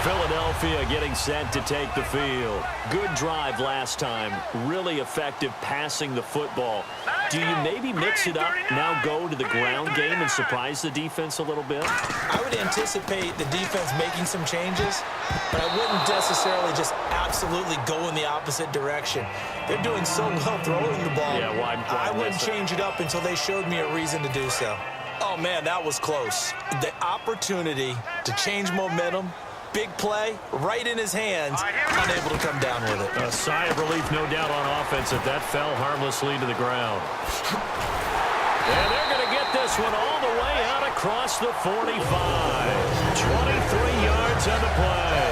Philadelphia getting set to take the field. Good drive last time. Really effective passing the football. Do you maybe mix it up, now go to the ground game and surprise the defense a little bit? I would anticipate the defense making some changes, but I wouldn't necessarily just absolutely go in the opposite direction. They're doing so well throwing the ball. Yeah, why I wouldn't change it up until they showed me a reason to do so. Oh, man, that was close. The opportunity to change momentum, big play, right in his hands, unable to come down with it. A sigh of relief, no doubt, on offense if that fell harmlessly to the ground. And they're going to get this one all the way out across the 45. 23 yards on the play.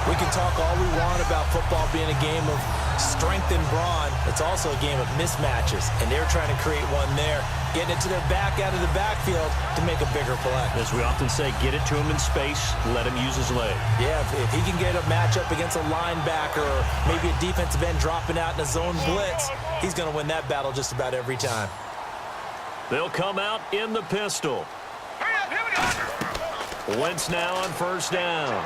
We can talk all we want about football being a game of strength and brawn. It's also a game of mismatches, and they're trying to create one there, getting it to their back out of the backfield to make a bigger play. As we often say, get it to him in space, let him use his leg. Yeah, if he can get a matchup against a linebacker or maybe a defensive end dropping out in a zone blitz, he's going to win that battle just about every time. They'll come out in the pistol. Wentz now on first down.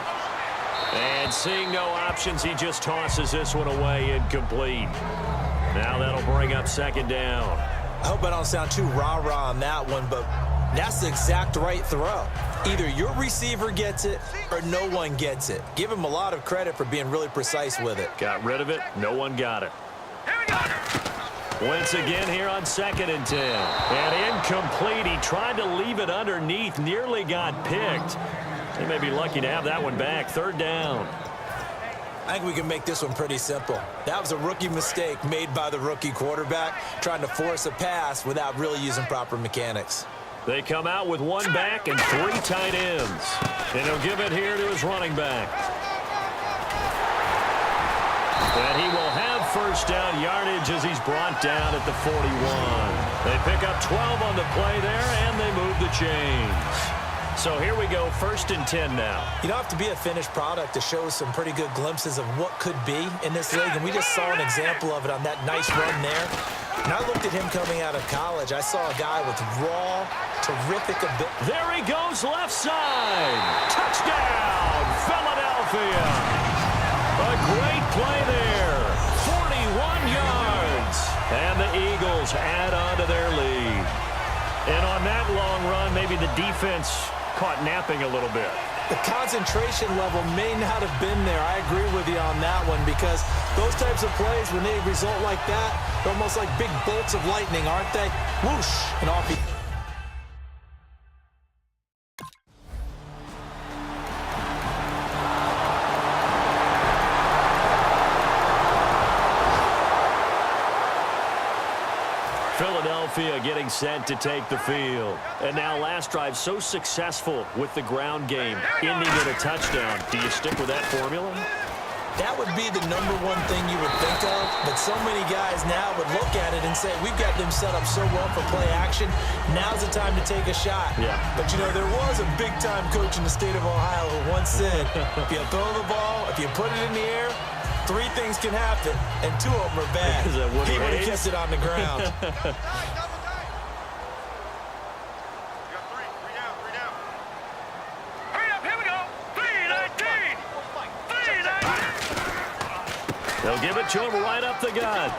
And seeing no options, he just tosses this one away incomplete. Now that'll bring up second down. I hope I don't sound too rah-rah on that one, but that's the exact right throw. Either your receiver gets it or no one gets it. Give him a lot of credit for being really precise with it. Got rid of it. No one got it. Wentz again here on 2nd and 10. And incomplete. He tried to leave it underneath. Nearly got picked. They may be lucky to have that one back. 3rd down. I think we can make this one pretty simple. That was a rookie mistake made by the rookie quarterback, trying to force a pass without really using proper mechanics. They come out with one back and 3 tight ends. And he'll give it here to his running back. And he will have first down yardage as he's brought down at the 41. They pick up 12 on the play there, and they move the chains. So here we go, 1st and 10 now. You don't have to be a finished product to show some pretty good glimpses of what could be in this league, and we just saw an example of it on that nice run there. When I looked at him coming out of college, I saw a guy with raw, terrific ability. There he goes, left side. Touchdown, Philadelphia. A great play there. 41 yards. And the Eagles add on to their lead. And on that long run, maybe the defense caught napping a little bit. The concentration level may not have been there. I agree with you on that one, because those types of plays, when they result like that, they're almost like big bolts of lightning, aren't they? Whoosh, and off he... Philadelphia getting set to take the field. And now last drive so successful with the ground game, ending in a touchdown. Do you stick with that formula? That would be the #1 thing you would think of, but so many guys now would look at it and say, we've got them set up so well for play action, now's the time to take a shot. Yeah. But, you know, there was a big-time coach in the state of Ohio who once said, if you throw the ball, if you put it in the air, 3 things can happen, and 2 of them are bad. He would have kept it on the ground. They'll give it to him right up the gut.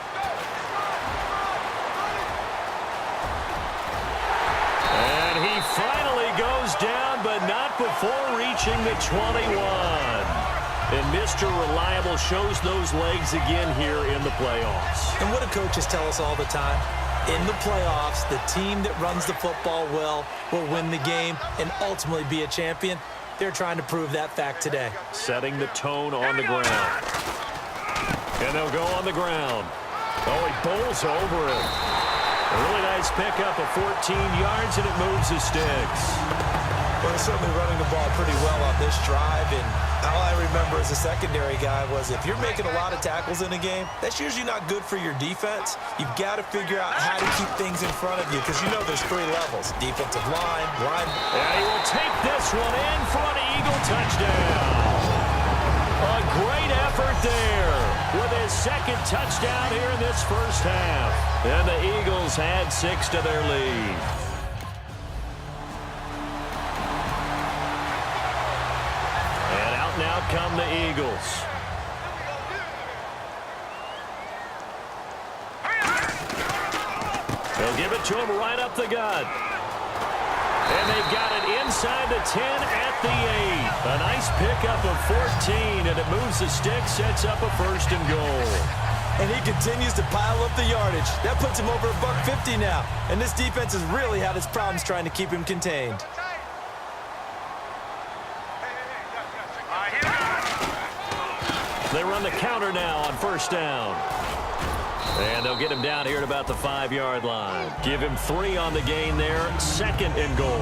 And he finally goes down, but not before reaching the 21. And Mr. Reliable shows those legs again here in the playoffs. And what do coaches tell us all the time? In the playoffs, the team that runs the football well will win the game and ultimately be a champion. They're trying to prove that fact today. Setting the tone on the ground. And they'll go on the ground. Oh, he bowls over it. A really nice pickup of 14 yards, and it moves the sticks. Well, they're certainly running the ball pretty well on this drive, and all I remember as a secondary guy was if you're making a lot of tackles in a game, that's usually not good for your defense. You've got to figure out how to keep things in front of you, because you know there's 3 levels. Defensive line. And he will take this one in for an Eagle touchdown. A great effort there with his 2nd touchdown here in this first half. And the Eagles add 6 to their lead. And out now Out come the Eagles. They'll give it to him right up the gut. And they got it inside the 10 at the 8. A nice pickup of 14, and it moves the stick, sets up a 1st and goal. And he continues to pile up the yardage. That puts him over $150 now. And this defense has really had its problems trying to keep him contained. They run the counter now on 1st down. And they'll get him down here at about the 5-yard line. Give him 3 on the gain there. 2nd and goal.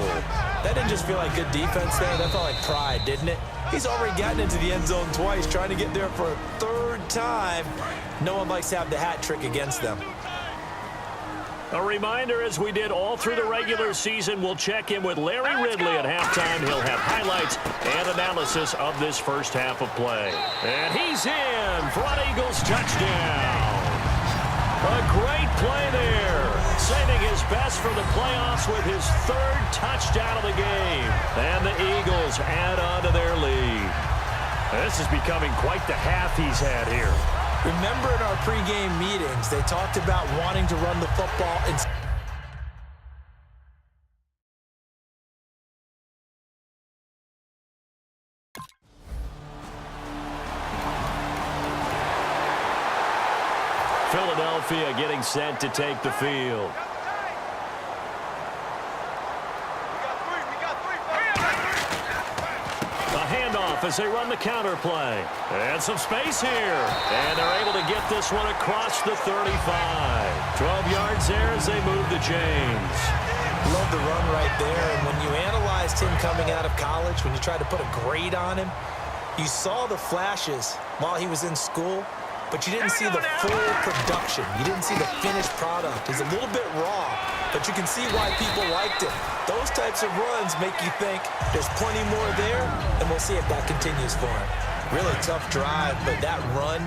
That didn't just feel like good defense there. That felt like pride, didn't it? He's already gotten into the end zone twice, trying to get there for a 3rd time. No one likes to have the hat trick against them. A reminder, as we did all through the regular season, we'll check in with Larry Ridley at halftime. He'll have highlights and analysis of this first half of play. And he's in for an Eagles touchdown. A great play there. Saving his best for the playoffs with his 3rd touchdown of the game. And the Eagles add on to their lead. This is becoming quite the half he's had here. Remember in our pregame meetings, they talked about wanting to run the football and Philadelphia getting set to take the field. A handoff as they run the counter play. And some space here. And they're able to get this one across the 35. 12 yards there as they move the chains. Love the run right there. And when you analyzed him coming out of college, when you tried to put a grade on him, you saw the flashes while he was in school, but you didn't see the full production. You didn't see the finished product. He's a little bit raw, but you can see why people liked it. Those types of runs make you think there's plenty more there, and we'll see if that continues for him. Really tough drive, but that run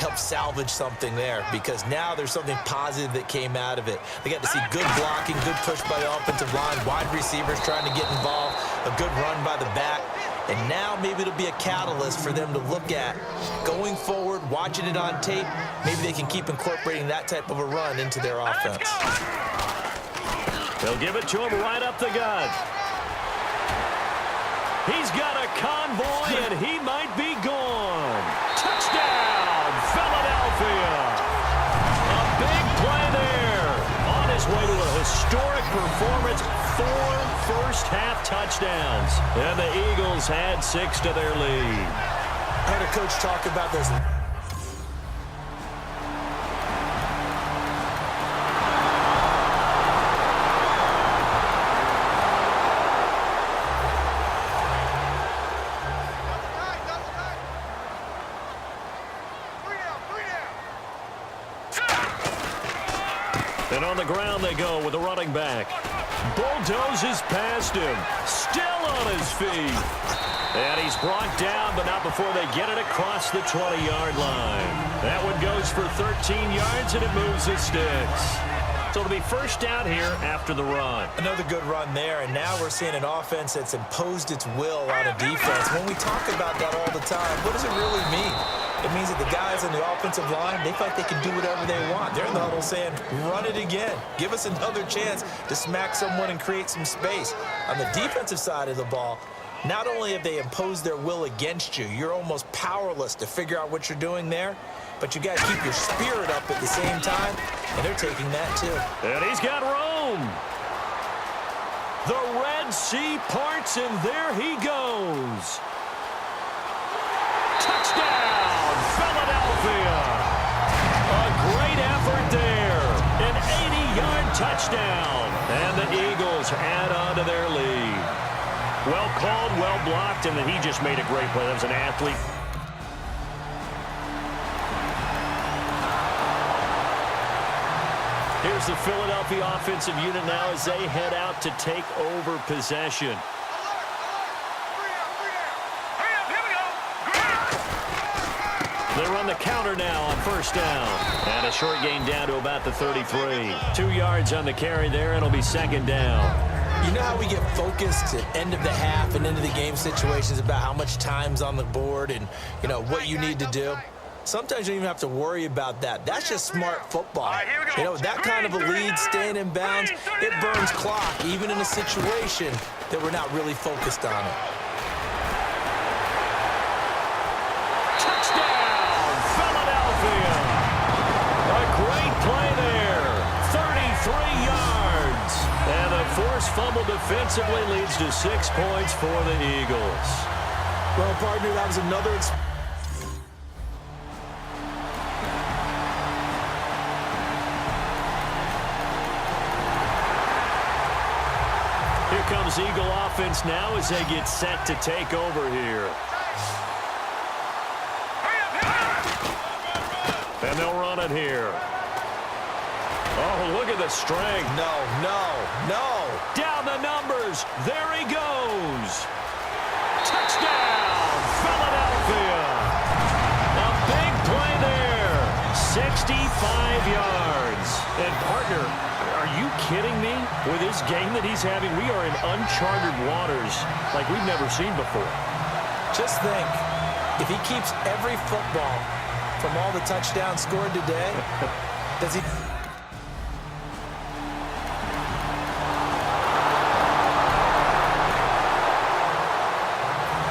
helped salvage something there because now there's something positive that came out of it. They got to see good blocking, good push by the offensive line, wide receivers trying to get involved, a good run by the back. And now maybe it'll be a catalyst for them to look at going forward, watching it on tape. Maybe they can keep incorporating that type of a run into their offense. They'll give it to him right up the gut. He's got a convoy, and he might be gone. Touchdown, Philadelphia. A big play there. On his way to a historic performance, 4 first-half touchdowns. And the Eagles had 6 to their lead. I heard a coach talk about this. And on the ground they go with the running back. Bulldozes past him. Still on his feet. And he's brought down, but not before they get it across the 20-yard line. That one goes for 13 yards, and it moves the sticks. So it'll be first down here after the run. Another good run there, and now we're seeing an offense that's imposed its will on a defense. When we talk about that all the time, what does it really mean? It means that the guys on the offensive line, they feel like they can do whatever they want. They're in the huddle saying, run it again. Give us another chance to smack someone and create some space. On the defensive side of the ball, not only have they imposed their will against you, you're almost powerless to figure out what you're doing there, but you got to keep your spirit up at the same time, and they're taking that too. And he's got room. The Red Sea parts, and there he goes. Touchdown, Philadelphia. A great effort there. An 80-yard touchdown. And the Eagles add on to their lead. Well called, well blocked, and then he just made a great play. That was an athlete. Here's the Philadelphia offensive unit now as they head out to take over possession. They run the counter now on first down. And a short gain down to about the 33. 2 yards on the carry there, and it'll be second down. You know how we get focused at end of the half and into the game situations about how much time's on the board and, you know, what you need to do? Sometimes you don't even have to worry about that. That's just smart football. You know, that kind of a lead, staying in bounds, it burns clock, even in a situation that we're not really focused on it. Touchdown, Philadelphia! A great play there. 33 yards. And a forced fumble defensively leads to 6 points for the Eagles. Well, partner, that was another... Here comes Eagle offense now as they get set to take over here. And they'll run it here. Oh, look at the strength. No. Down the numbers. There he goes. Touchdown, Philadelphia. A big play there. 65 yards. And, partner, are you kidding me? With this game that he's having, we are in uncharted waters like we've never seen before. Just think, if he keeps every football from all the touchdowns scored today, does he...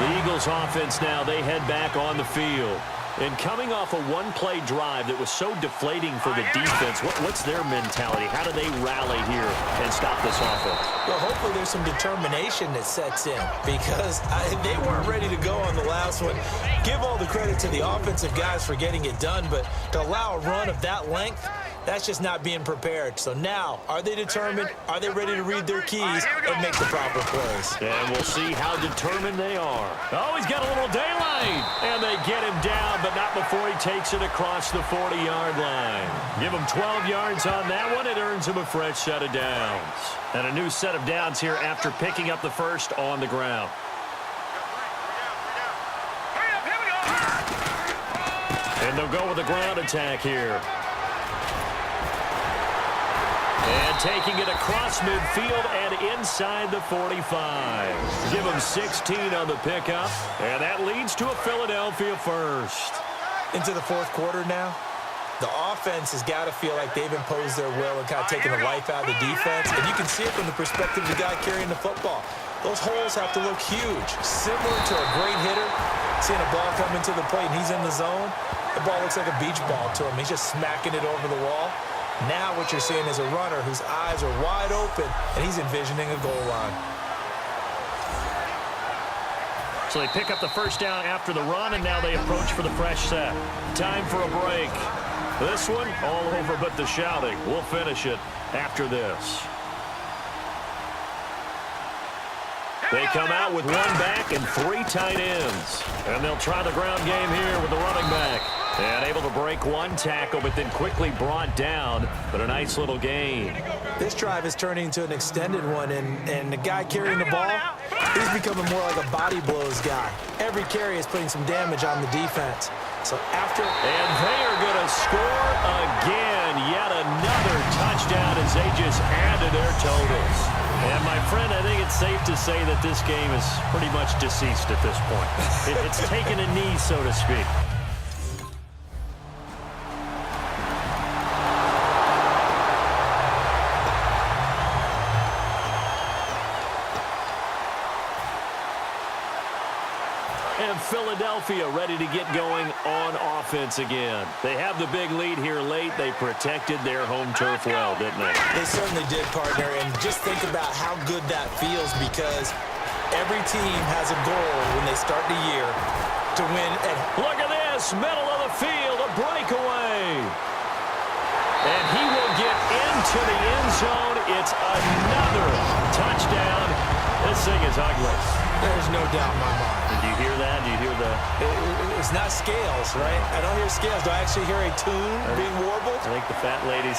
The Eagles offense now, they head back on the field. And coming off a one-play drive that was so deflating for the defense, what's their mentality? How do they rally here and stop this offense? Well, hopefully there's some determination that sets in because they weren't ready to go on the last one. Give all the credit to the offensive guys for getting it done, but to allow a run of that length, that's just not being prepared. So now, are they determined? Are they ready to read their keys and make the proper plays? And we'll see how determined they are. Oh, he's got a little daylight. And they get him down, but not before he takes it across the 40-yard line. Give him 12 yards on that one. It earns him a fresh set of downs. And a new set of downs here after picking up the first on the ground. And they'll go with a ground attack here. And taking it across midfield and inside the 45. Give him 16 on the pickup. And that leads to a Philadelphia first. Into the fourth quarter now. The offense has got to feel like they've imposed their will and kind of taken the life out of the defense. And you can see it from the perspective of the guy carrying the football. Those holes have to look huge. Similar to a great hitter. Seeing a ball come into the plate and he's in the zone. The ball looks like a beach ball to him. He's just smacking it over the wall. Now what you're seeing is a runner whose eyes are wide open, and he's envisioning a goal line. So they pick up the first down after the run, and now they approach for the fresh set. Time for a break. This one, all over but the shouting. We'll finish it after this. They come out with one back and 3 tight ends. And they'll try the ground game here with the running back. And able to break one tackle, but then quickly brought down. But a nice little gain. This drive is turning into an extended one, and the guy carrying the ball, he's becoming more like a body blows guy. Every carry is putting some damage on the defense. So after... And they are going to score again. Yet another touchdown as they just add to their totals. And, my friend, I think it's safe to say that this game is pretty much deceased at this point. It's taken a knee, so to speak. And Philadelphia ready to get going on offense again. They have the big lead here late. They protected their home turf well, didn't they? They certainly did, partner. And just think about how good that feels because every team has a goal when they start the year to win. And look at this, middle of the field, a breakaway. And he will get into the end zone. It's another touchdown. This thing is ugly. There's no doubt in my mind. Did you hear that? Do you hear the... It's not scales, right? I don't hear scales. Do I actually hear a tune being warbled? I think the fat lady's